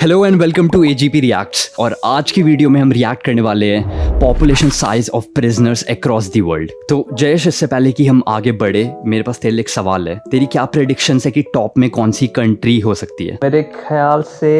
Hello and welcome to AGP reacts. और आज की वीडियो में हम रिएक्ट करने वाले हैं population size of prisoners across the world. तो जयेश, इससे पहले कि हम आगे बढ़े, मेरे पास तेरे लिए एक सवाल है। तेरी क्या प्रेडिक्शन है कि टॉप में कौन सी कंट्री हो सकती है? मेरे ख्याल से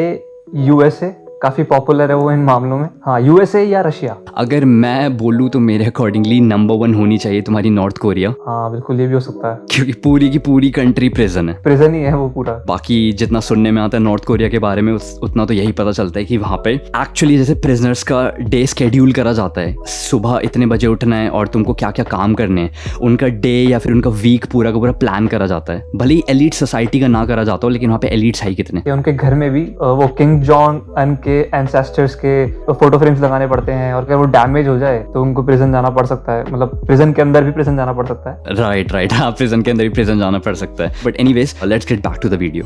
USA काफी पॉपुलर है वो इन मामलों में। हाँ, USA या रशिया। अगर मैं बोलूँ तो मेरे अकॉर्डिंगली नंबर 1 होनी चाहिए तुम्हारी नॉर्थ कोरिया। हाँ बिल्कुल, ये भी हो सकता है क्योंकि पूरी की पूरी कंट्री प्रिजन है। प्रिजन ही है वो पूरा। बाकी जितना सुनने में आता है नॉर्थ कोरिया के बारे में उतना तो यही पता चलता है कि वहाँ पे एक्चुअली जैसे प्रिजनर्स का डे स्केड्यूल करा जाता है, सुबह इतने बजे उठना है और तुमको क्या क्या काम करने हैं, उनका डे या फिर उनका वीक पूरा का पूरा प्लान करा जाता है। भले ही एलीट सोसाइटी का ना करा जाता हो, लेकिन वहाँ पे एलीट्स है कितने। उनके घर में भी वो किंग जॉन के एंसेस्टर्स के फोटो फ्रेम्स लगाने पड़ते हैं, और अगर वो डैमेज हो जाए तो उनको प्रिजन जाना पड़ सकता है। मतलब प्रिजन के अंदर भी प्रिजन जाना पड़ सकता है। राइट हाँ, प्रिजन के अंदर भी प्रिजन जाना पड़ सकता है। But anyways, let's get back to the video.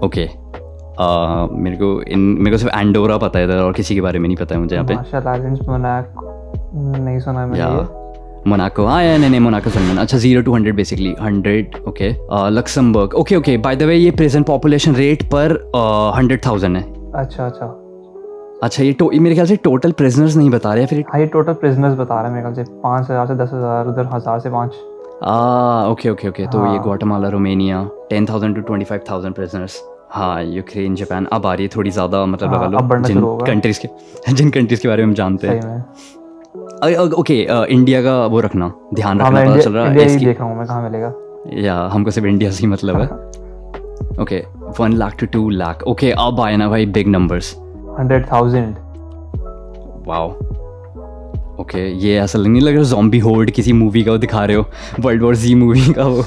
Okay, मेरे को सिर्फ एंडोरा पता है और किसी के बारे में नहीं पता है मुझे यहाँ पे। मार्शल आइलैंड्स, मोनाको नहीं सुना है मैंने। मोनाको, हाँ या नहीं, मोनाको सुन। अच्छा, 0 to 100 basically 100। Okay, Luxembourg. Okay, by the way ये प्रेजेंट पॉपुलेशन रेट पर 100,000 है। अच्छा, ये मेरे ख्याल से टोटल प्रिजनर्स नहीं बता रहे हैं फिर। हाँ, ये टोटल प्रिजनर्स बता रहे हैं मेरे ख्याल से 5,000 से 10,000, उधर 1,000 से 5। ओके। तो ये ग्वाटेमाला, रोमानिया 10,000 to 25,000 प्रिजनर्स। हाँ, यूक्रेन, जापान अब आ रही है थोड़ी ज़्यादा, मतलब लगा लो जिन कंट्रीज़ के बारे में हम जानते हैं। ओके, इंडिया का वो रखना, ध्यान रखना, पता चल रहा है इसकी देख रहा हूँ मैं, कहाँ मिलेगा या हमको सिर्फ इंडिया से ही मतलब है। Okay, 1 lakh to 2 lakh. Okay, अब आए ना भाई बिग नंबर्स। 100,000। वाओ। ओके, ये ऐसा नहीं लग रहा ज़ॉम्बी होर्ड किसी मूवी का वो दिखा रहे हो, वर्ल्ड वॉर Z मूवी का वो।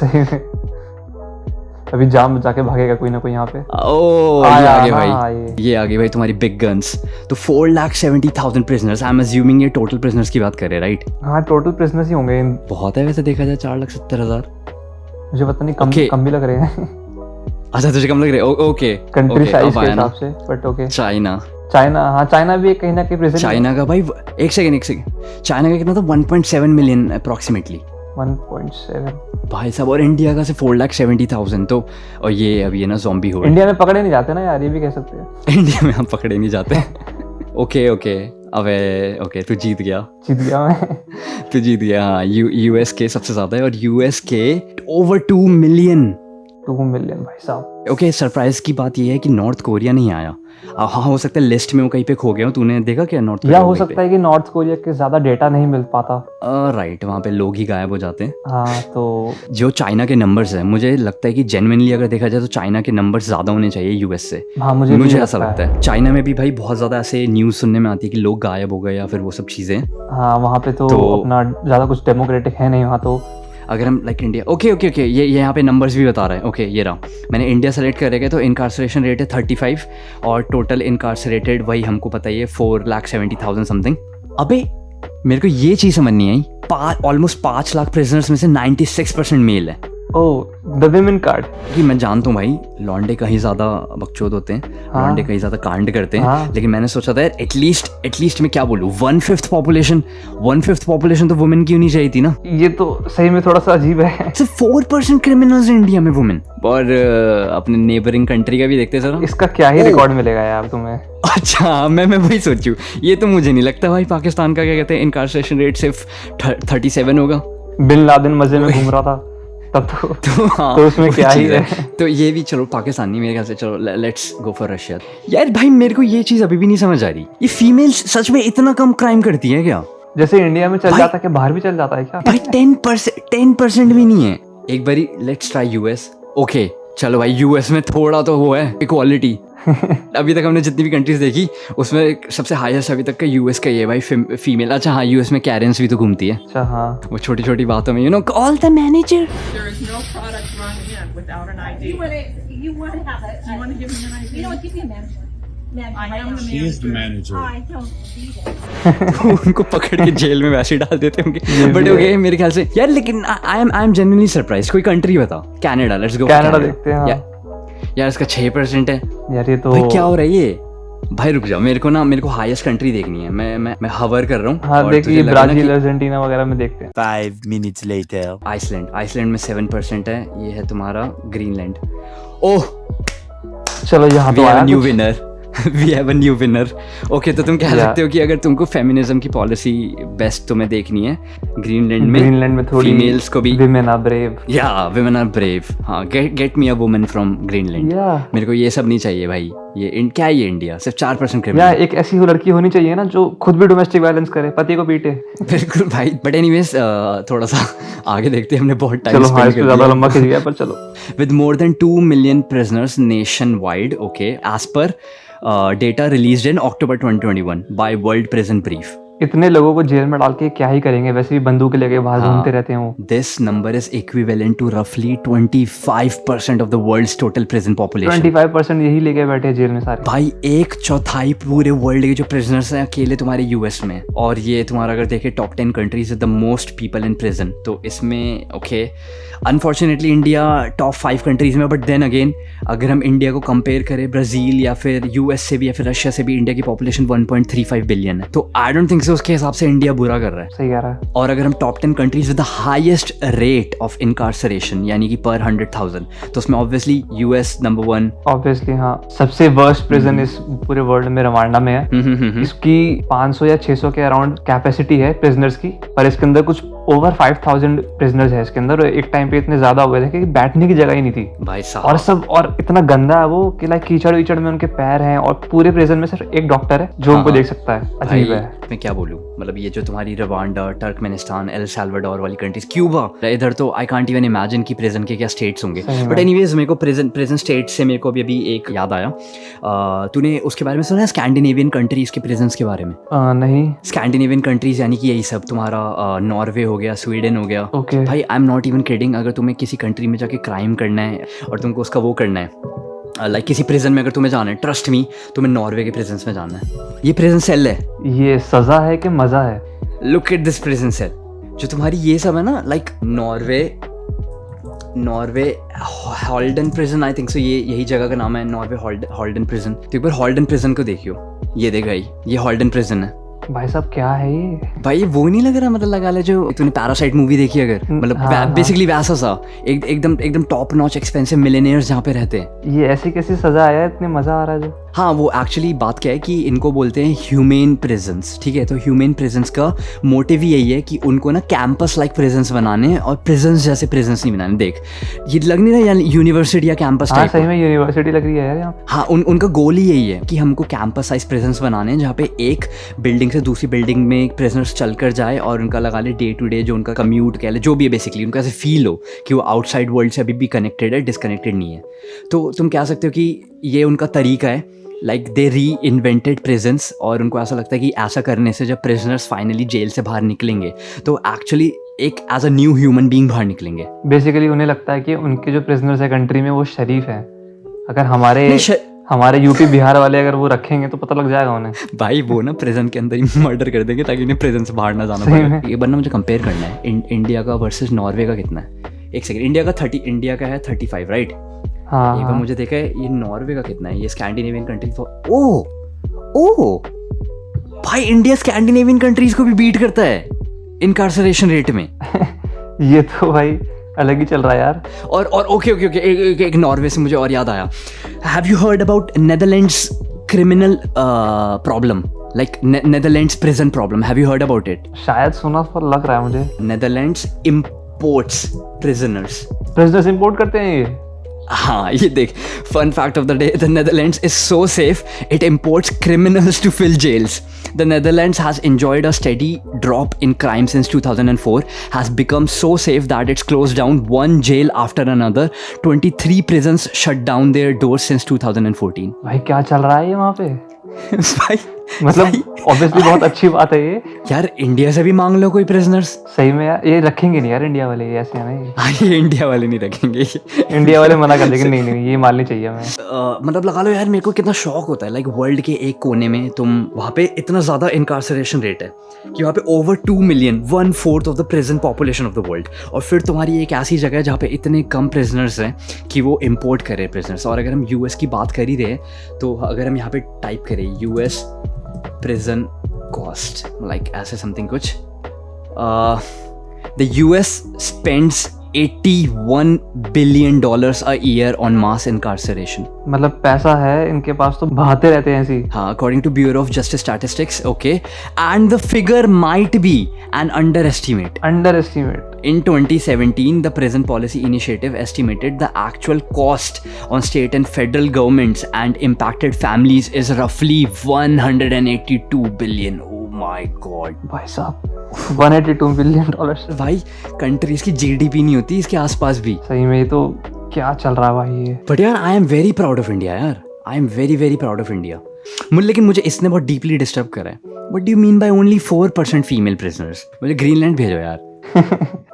अभी जाम बचा के भागेगा कोई ना कोई यहाँ पे। ये आगे भाई, ये आगे भाई तुम्हारी बिग गन्स। तो 4,70,000 प्रिजनर्स। आई एम अज्यूमिंग ये टोटल प्रिजनर्स की बात कर रहे हैं, राइट? हाँ, टोटल प्रिजनर्स ही होंगे। बहुत है वैसे देखा जाए, 4,70,000। मुझे पता नहीं, कम भी लग रहे हैं। अच्छा, तुझे कम लग रहे हैं? ओके, कंट्री साइज के हिसाब से, बट ओके। चाइना, चाइना भी कहीं ना कहीं प्रेजेंट। चाइना का भाई एक सेकंड, चाइना का कितना था? 1.7 मिलियन अप्रोक्सीमेटली। 1.7 भाई साहब। और इंडिया का से 4,70,000। तो और ये अभी है ना ज़ॉम्बी हो। इंडिया में पकड़े नहीं जाते ना यार, ये भी कह सकते हैं। इंडिया में हम पकड़े नहीं जाते। ओके, अबे तू जीत गया मैं। तू जीत गया। हाँ, US के सबसे ज्यादा है, और US के ओवर 2 मिलियन भाई साहब। ओके, सरप्राइज की बात यह है कि नॉर्थ कोरिया नहीं आया। हाँ, हो सकता है लिस्ट में वो कहीं पे खो गया हो। तूने देखा क्या नॉर्थ कोरिया? या हो सकता है कि नॉर्थ कोरिया के ज्यादा डेटा नहीं मिल पाता। राइट, वहाँ पे लोग ही गायब हो जाते हैं। हाँ, तो जो चाइना के नंबर्स है, मुझे लगता है कि जेन्युइनली अगर देखा जाए तो चाइना के नंबर्स ज्यादा होने चाहिए US से। हाँ, मुझे ऐसा लगता है। चाइना में भी भाई बहुत ज्यादा ऐसे न्यूज सुनने में आती है कि लोग गायब हो गए या फिर वो सब चीजें। हाँ, वहाँ पे तो अपना ज्यादा कुछ डेमोक्रेटिक है नहीं वहाँ। तो अगर हम लाइक इंडिया, ओके, ये यहाँ पे नंबर्स भी बता रहे हैं। ओके, ये रहा, मैंने इंडिया सेलेक्ट करेगा तो इनकार्सरेशन रेट है 35, और टोटल इनकार्सरेटेड वही हमको पता ही है 4,70,000 समथिंग। अबे मेरे को ये चीज़ समझ नहीं आई, ऑलमोस्ट 5 लाख प्रिजनर्स में से 96% मेल है। The women card. कि मैं जानता हूँ भाई लॉन्डे कहीं ज़्यादा बकचोद होते हैं। हाँ। लॉन्डे कहीं ज़्यादा कांड करते हैं। हाँ। लेकिन मैंने सोचा था एटलीस्ट मैं क्या बोलूँ, 1/5 पॉपुलेशन तो वुमेन की होनी चाहिए थी ना। ये तो सही में थोड़ा सा अजीब है। सिर्फ 4% क्रिमिनल्स इंडिया में वुमेन। और अपने नेबरिंग कंट्री का भी देखते सर। इसका क्या ही रिकॉर्ड मिलेगा यार तुम्हें? अच्छा, मैं वही सोचूं। ये तो मुझे नहीं लगता भाई पाकिस्तान का क्या कहते हैं इनकार्सरेशन रेट सिर्फ 37 होगा। बिन लादेन मजे में घूम रहा था तब तो उसमें क्या ही है। तो ये भी चलो पाकिस्तानी मेरे ख्याल से। चलो लेट्स गो फॉर रशिया। यार भाई मेरे को ये चीज अभी भी नहीं समझ आ रही, ये फीमेल्स सच में इतना कम क्राइम करती है क्या? जैसे इंडिया में चल जाता है, क्या बाहर भी चल जाता है क्या? भाई 10% भी नहीं है। एक बारी लेट्स ट्राई US। ओके चलो भाई, US में थोड़ा तो वो है इक्वालिटी। अभी तक हमने जितनी भी कंट्रीज देखी उसमें सबसे हाईएस्ट अभी तक का US का ये भाई फीमेल। अच्छा हाँ, US में कैरेंस भी तो घूमती है। अच्छा हाँ, वो छोटी छोटी बातों में कॉल द मैनेजर। उनको पकड़ के जेल में वैसे डाल देते होंगे। बट ओके, मेरे ख्याल से यार, लेकिन आई एम जेन्युइनली सरप्राइज। कोई कंट्री बताओ। Canada, let's go. कनाडा देखते हैं। यार इसका 6% है यार, ये तो भाई क्या हो रहा है ये? भाई रुक जाओ, मेरे को हाईएस्ट कंट्री देखनी है। मैं हवर कर रहा हूँ। हाँ, देखिए ब्राजील, अर्जेंटीना वगैरह में देखते हैं। 5 minutes later आइसलैंड में 7% है। ये है तुम्हारा ग्रीनलैंड। ओह चलो यहाँ वी तो हैव आया अ न्यू कुछ। Winner we have a new winner. Okay, तो तुम कह Yeah. सकते हो कि अगर तुमको फेमिनिज्म की पॉलिसी बेस्ट तुम्हें देखनी है, ग्रीनलैंड में थोड़ी फीमेल्स को भी, विमेन आर ब्रेव। या वुमेन आर ब्रेव। हाँ, get me a woman from Greenland. या मेरे को ये सब नहीं चाहिए भाई। क्या है ये इंडिया, सिर्फ 4% या क्रिमिनल। एक ऐसी लड़की होनी चाहिए ना जो खुद भी डोमेस्टिक वायलेंस करे, पति को पीटे। बिल्कुल भाई। बट एनीवेज थोड़ा सा आगे देखते हैं, हमने बहुत टाइम चलो हाँ, स्पेंड इस पे कर ज्यादा दिया। लंबा खिंच गया, पर चलो। With more than 2 million prisoners nationwide, okay, as per data released in October 2021 by World Prison Brief. इतने लोगों को जेल में डाल के क्या ही करेंगे, वैसे भी बंदूक लेके बाहर हाँ। घूमते रहते हैं वो। This number is equivalent to roughly 25% of the world's total prison population. 25% यही लेके बैठे हैं जेल में सारे। भाई 1/4 पूरे वर्ल्ड के जो प्रिजनर्स हैं अकेले तुम्हारे यूएस में, और ये तुम्हारा अगर देखे top 10 countries the most people in prison, तो इसमें okay unfortunately India top 5 countries में। बट देन अगेन अगर हम इंडिया को कंपेयर करें ब्राज़ील या फिर यूएस से भी या फिर रशिया से भी, इंडिया की पॉपुलेशन 1.35 बिलियन है। तो आई डोंट थिंक सो उसके हिसाब से इंडिया बुरा कर रहा है। सही कह रहा है। और अगर हम top 10 countries with the highest rate of इनकार्सरेशन यानी कि पर 100,000, तो उसमें ऑब्वियसली यूएस नंबर 1। ऑब्वियसली हाँ, सबसे वर्स्ट प्रिजन इस पूरे वर्ल्ड में रवांडा में है। इसकी 500 या 600 के अराउंड कैपेसिटी है प्रिजनर्स की, पर इसके अंदर कुछ ओवर 5,000 प्रिजनर्स है इसके अंदर। एक टाइम पे इतने ज्यादा हो गए थे कि बैठने की जगह ही नहीं थी भाई साहब। और इतना गंदा है वो कि लाइक कीचड़ वीचड़ में उनके पैर हैं, और पूरे प्रिजन में सिर्फ एक डॉक्टर है जो उनको देख सकता है। अजीब है। मैं क्या बोलूं, मतलब ये जो तुम्हारी रवांडा, टर्कमेनिस्तान, एल सल्वाडोर वाली कंट्रीज, क्यूबा, इधर तो आई कांट इवन इमेजिन कि प्रिजन के क्या स्टेट्स होंगे। बट एनीवेज मेरे को प्रिजन स्टेट से मेरे को अभी एक याद आया। तूने उसके बारे में सुना है, स्कैंडिनेवियन कंट्रीज के प्रिजन्स के बारे में? नहीं। स्कैंडिनेवियन कंट्रीज यानी कि यही सब तुम्हारा नॉर्वे हो गया, स्वीडन हो गया। ओके भाई I am not even kidding, अगर तुम्हें किसी कंट्री में जाके क्राइम करना है और तुमको उसका वो करना है, लाइक किसी प्रिजन में अगर तुम्हें जाना है, ट्रस्ट मी तुम्हें नॉर्वे के प्रिजन्स में जाना है। ये प्रिजन सेल है। ये सजा है कि मजा है? Look at this prison cell. जो तुम्हारी ये सब है ना, like Norway Halden prison, I think so ये यही जगह का नाम है, नॉर्वे हॉल्डन प्रिजन। तो एक बार हॉल्डन प्रिजन को देखियो, ये देख भाई, ये हॉल्डन प्रिजन है। भाई साहब क्या है ये? भाई वो नहीं लग रहा, मतलब लगा ले जो तूने पैरासाइट मूवी देखी अगर, मतलब हाँ, बेसिकली वैसा सा एकदम टॉप नॉच एक्सपेंसिव मिलियनेयर्स जहाँ पे रहते हैं। ये ऐसी कैसी सजा आया, इतने मजा आ रहा है जो। हाँ, वो एक्चुअली बात क्या है कि इनको बोलते हैं ह्यूमेन प्रिजन्स, ठीक है। तो ह्यूमेन प्रिजन्स का मोटिव यही है कि उनको ना कैंपस लाइक प्रिजन्स बनाने हैं, और प्रिजन्स जैसे प्रिजन्स नहीं बनाने। देख ये लग नहीं रहा यूनिवर्सिटी या कैंपस हाँ टाइप। सही में यूनिवर्सिटी लग रही है यार यहाँ। हाँ, उनका गोल ही यही है कि हमको कैंपस साइज प्रेजेंस बनाने हैं, जहाँ पे एक बिल्डिंग से दूसरी बिल्डिंग में प्रिजनर्स चल कर जाए और उनका लगा ले डे टू डे जो उनका कम्यूट कह ले, जो भी है बेसिकली उनका ऐसे फील हो कि वो आउटसाइड वर्ल्ड से अभी भी कनेक्टेड है, डिसकनेक्टेड नहीं है। तो तुम कह सकते हो कि ये उनका तरीका है, लाइक दे री इन्वेंटेड प्रिजन्स, और उनको ऐसा लगता है कि ऐसा करने से जब प्रिजनर्स फाइनली जेल से बाहर निकलेंगे तो एक्चुअली एक as a new human being बाहर निकलेंगे। बेसिकली उन्हें लगता है कि उनके जो प्रिजनर्स है कंट्री में वो शरीफ हैं। अगर हमारे यूपी बिहार वाले अगर वो रखेंगे तो पता लग जाएगा उन्हें। भाई वो ना प्रिजन के अंदर ही मर्डर कर देंगे ताकि उन्हें प्रिजन से बाहर ना जाना पड़े। ये बनना मुझे कंपेयर करना है, इंडिया का वर्सेस नॉर्वे का कितना है। एक सेकंड, इंडिया का है 35, राइट? हाँ, एक बार मुझे देखा है ये नॉर्वे का कितना है, ये स्कैंडिनेवियन कंट्री। ओ भाई इंडिया स्कैंडिनेवियन कंट्रीज को भी बीट करता है इनकार्सरेशन रेट में। ये तो भाई अलग ही चल रहा है यार। और ओके एक नॉर्वे से मुझे और याद आया। Have you heard about Netherlands criminal problem, like Netherlands prison problem? Have you heard about it? शायद सुना तो लग रहा है मुझे। Netherlands imports prisoners. Prisoners import करते हैं ये? हाँ, ये देख, fun fact of the day, the Netherlands is so safe it imports criminals to fill jails. The Netherlands has enjoyed a steady drop in crime since 2004, has become so safe that it's closed down one jail after another. 23 prisons shut down their doors since 2014. भाई क्या चल रहा है ये वहाँ पे? भाई मतलब ऑब्वियसली बहुत अच्छी बात है ये यार, इंडिया से भी मांग लो कोई प्रिजनर्स। सही में यार, ये रखेंगे नहीं यार इंडिया वाले, ये ऐसे है ना ये। हाँ, ये इंडिया वाले नहीं रखेंगे। इंडिया वाले मना कर देंगे, नहीं ये माननी चाहिए हमें। मतलब लगा लो यार, मेरे को कितना शौक होता है, लाइक वर्ल्ड के एक कोने में तुम वहाँ पे इतना ज़्यादा इनकार्सरेशन रेट है कि वहाँ पे over 2 million, 1/4 of the prison population of the world, और फिर तुम्हारी एक ऐसी जगह है जहाँ पे इतने कम प्रिजनर्स हैं कि वो इम्पोर्ट कर रहे हैं प्रिजनर्स। और अगर हम यूएस की बात कर ही रहे हैं तो अगर हम यहाँ पे टाइप करें यूएस prison cost, like ऐसे something कुछ, the US spends $81 billion a year on mass incarceration. मतलब पैसा है इनके पास तो बहाते रहते हैं ऐसी. हाँ, according to Bureau of Justice Statistics, okay, and the figure might be an underestimate. In 2017, the Prison Policy Initiative estimated the actual cost on state and federal governments and impacted families is roughly $182 billion. Oh my God. भाई साहब, $182 billion. भाई countries की GDP नहीं होती इसके आसपास भी. सही में ये तो क्या चल रहा है भाई ये. बट यार I am very proud of India यार. I am very very proud of India. लेकिन मुझे इसने बहुत डीपली डिस्टर्ब करा है. What do you mean by only 4% female prisoners? मुझे ग्रीनलैंड भेजो यार.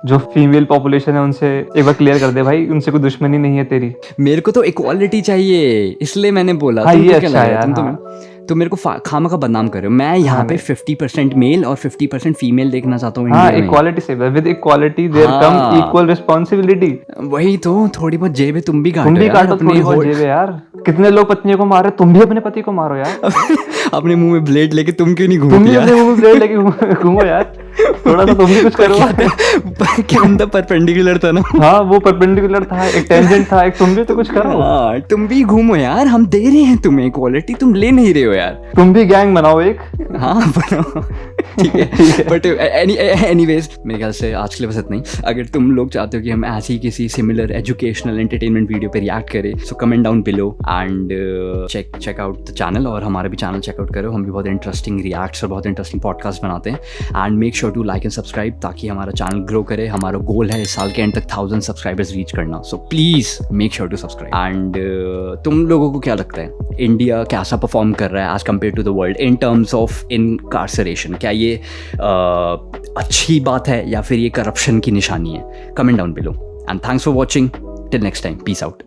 जो फीमेल पॉपुलेशन है उनसे एक बार क्लियर कर दे भाई, उनसे कोई दुश्मनी नहीं है तेरी. मेरे को तो इक्वालिटी चाहिए, इसलिए मैंने बोला. हाँ, तुमको ये क्या अच्छा लगा? है तुम यार, तो मेरे को खामा का बदनाम कर रहे हो. मैं यहाँ पे 50% मेल और 50% फीमेल देखना चाहता हूँ हाँ, इंडिया में. इक्वालिटी से with equality there come equal responsibility. वही तो, थोड़ी बहुत जेबें तुम भी काटो. तुम भी यार, काटो अपनी थोड़ी बहुत जेबें यार. कितने लोग पत्नियों को मारे, तुम भी अपने पति को मारो यार. अपने मुंह में ब्लेड लेके तुम क्यों नहीं तुम घूमती भी यार? अपने मुंह में ब्लेड लेके घूमो यार. थोड़ा सा तुम भी कुछ करो. क्या अंदर परपेंडिकुलर था ना. हाँ, वो परपेंडिकुलर था, एक टेंजेंट था, एक तुम भी तो कुछ करो. हाँ, तुम भी घूमो यार. हम दे रहे हैं तुम्हें इक्वालिटी, तुम ले नहीं रहे हो यार. तुम भी गैंग बनाओ एक. हाँ बनाओ. ठीक है. बट एनीवेज मेरे ख्याल से आज के लिए बस इतना ही. अगर तुम लोग चाहते हो कि हम ऐसी किसी सिमिलर एजुकेशनल एंटरटेनमेंट वीडियो पे रिएक्ट करें, so comment down below and check out the channel. और हमारा भी चैनल चेकआउट करो. हम भी बहुत इंटरेस्टिंग रिएक्ट्स और बहुत इंटरेस्टिंग पॉडकास्ट बनाते हैं. And make sure to like and subscribe ताकि हमारा चैनल ग्रो करे. हमारा गोल है इस साल के एंड तक 1000 सब्सक्राइबर्स रीच करना. So please make sure to subscribe. And तुम लोगों को क्या लगता है, इंडिया कैसा परफॉर्म कर रहा है as compare to the world in terms of incarceration? क्या ये अच्छी बात है या फिर ये करप्शन की निशानी है? Comment down below. And thanks for watching. Till next time, peace out.